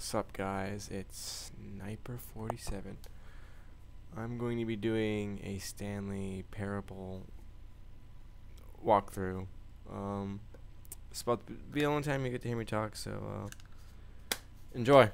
Sup guys, it's Sniper47. I'm going to be doing a Stanley Parable walkthrough. It's about to be the only time you get to hear me talk, so enjoy.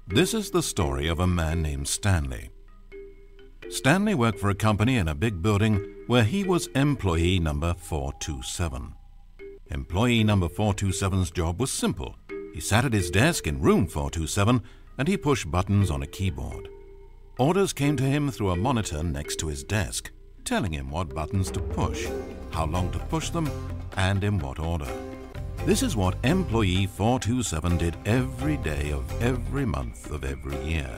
This is the story of a man named Stanley. Stanley worked for a company in a big building where he was employee number 427. Employee number 427's job was simple. He sat at his desk in room 427 and he pushed buttons on a keyboard. Orders came to him through a monitor next to his desk, telling him what buttons to push, how long to push them, and in what order. This is what employee 427 did every day of every month of every year.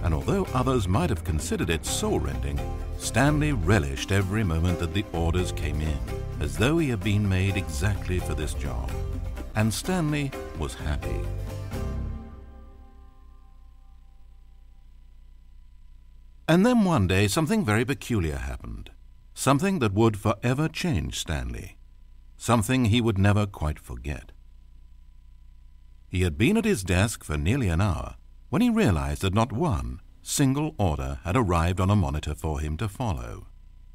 And although others might have considered it soul-rending, Stanley relished every moment that the orders came in, as though he had been made exactly for this job. And Stanley was happy. And then one day something very peculiar happened. Something that would forever change Stanley. Something he would never quite forget. He had been at his desk for nearly an hour when he realized that not one single order had arrived on a monitor for him to follow.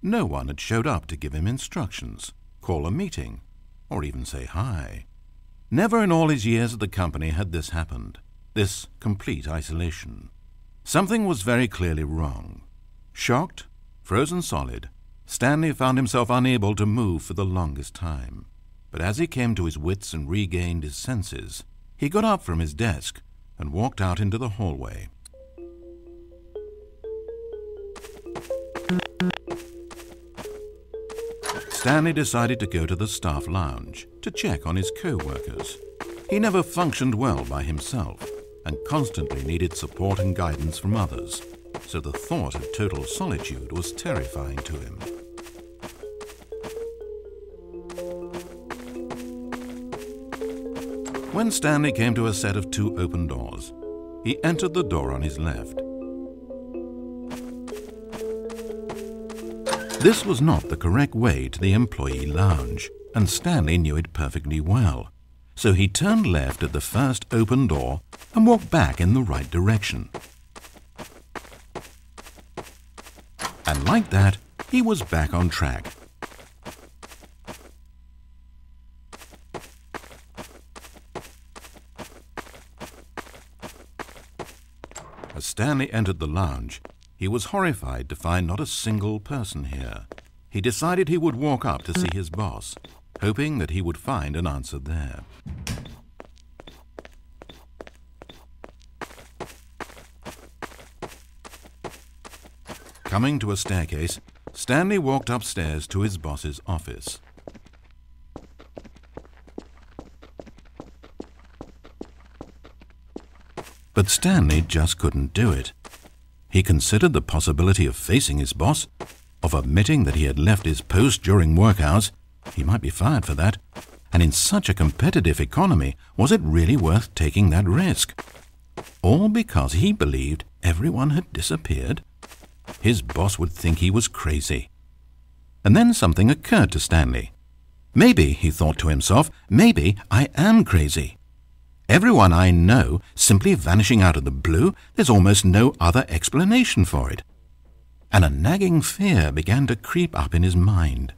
No one had showed up to give him instructions, call a meeting, or even say hi. Never in all his years at the company had this happened, this complete isolation. Something was very clearly wrong. Shocked, frozen solid, Stanley found himself unable to move for the longest time. But as he came to his wits and regained his senses, he got up from his desk and walked out into the hallway. Stanley decided to go to the staff lounge to check on his co-workers. He never functioned well by himself and constantly needed support and guidance from others, so the thought of total solitude was terrifying to him. When Stanley came to a set of two open doors, he entered the door on his left. This was not the correct way to the employee lounge, and Stanley knew it perfectly well. So he turned left at the first open door and walked back in the right direction. And like that, he was back on track. As Stanley entered the lounge, he was horrified to find not a single person here. He decided he would walk up to see his boss, hoping that he would find an answer there. Coming to a staircase, Stanley walked upstairs to his boss's office. But Stanley just couldn't do it. He considered the possibility of facing his boss, of admitting that he had left his post during work hours. He might be fired for that. And in such a competitive economy, was it really worth taking that risk? All because he believed everyone had disappeared? His boss would think he was crazy. And then something occurred to Stanley. Maybe, he thought to himself, maybe I am crazy. Everyone I know simply vanishing out of the blue, there's almost no other explanation for it. And a nagging fear began to creep up in his mind.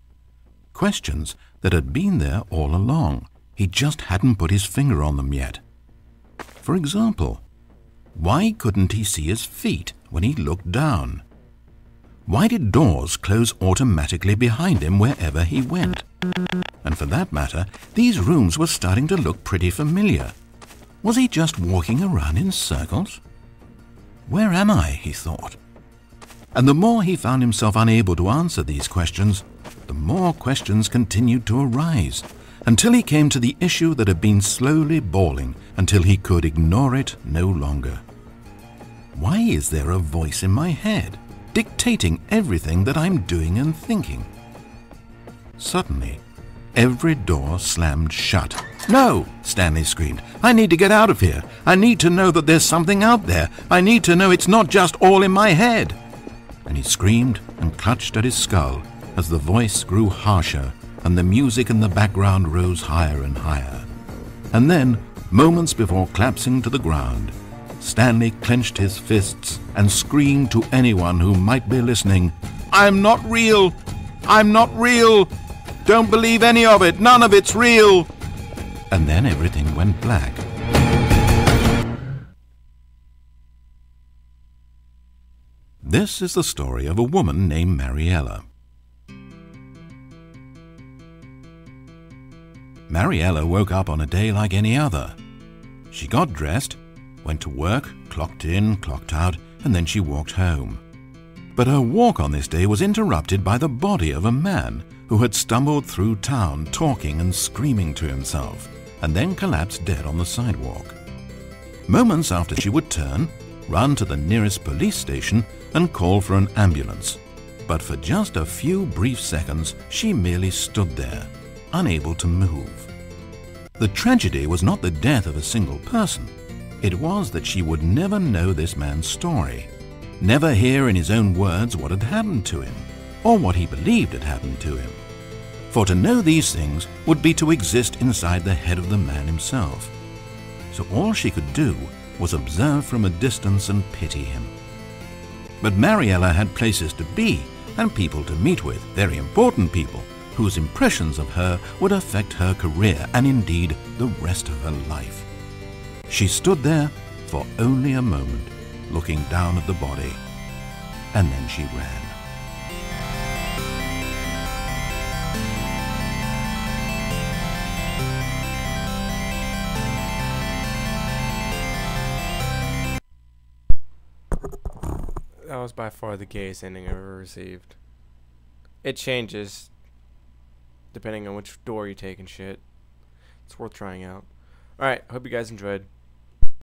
Questions that had been there all along. He just hadn't put his finger on them yet. For example, why couldn't he see his feet when he looked down? Why did doors close automatically behind him wherever he went? And for that matter, these rooms were starting to look pretty familiar. Was he just walking around in circles? Where am I, he thought. And the more he found himself unable to answer these questions, the more questions continued to arise, until he came to the issue that had been slowly boiling until he could ignore it no longer. Why is there a voice in my head? dictating everything that I'm doing and thinking. Suddenly, every door slammed shut. "No!" Stanley screamed. "I need to get out of here. I need to know that there's something out there. I need to know it's not just all in my head." And he screamed and clutched at his skull as the voice grew harsher and the music in the background rose higher and higher. And then, moments before collapsing to the ground, Stanley clenched his fists and screamed to anyone who might be listening, "I'm not real! I'm not real! Don't believe any of it! None of it's real!" And then everything went black. This is the story of a woman named Mariella. Mariella woke up on a day like any other. She got dressed, went to work, clocked in, clocked out, and then she walked home. But her walk on this day was interrupted by the body of a man who had stumbled through town talking and screaming to himself, and then collapsed dead on the sidewalk. Moments after, she would turn, run to the nearest police station, and call for an ambulance. But for just a few brief seconds, she merely stood there, unable to move. The tragedy was not the death of a single person. It was that she would never know this man's story, never hear in his own words what had happened to him, or what he believed had happened to him. For to know these things would be to exist inside the head of the man himself. So all she could do was observe from a distance and pity him. But Mariella had places to be and people to meet with, very important people, whose impressions of her would affect her career and indeed the rest of her life. She stood there for only a moment, looking down at the body, and then she ran. That was by far the gayest ending I've ever received. It changes depending on which door you take and shit. It's worth trying out. Alright, hope you guys enjoyed.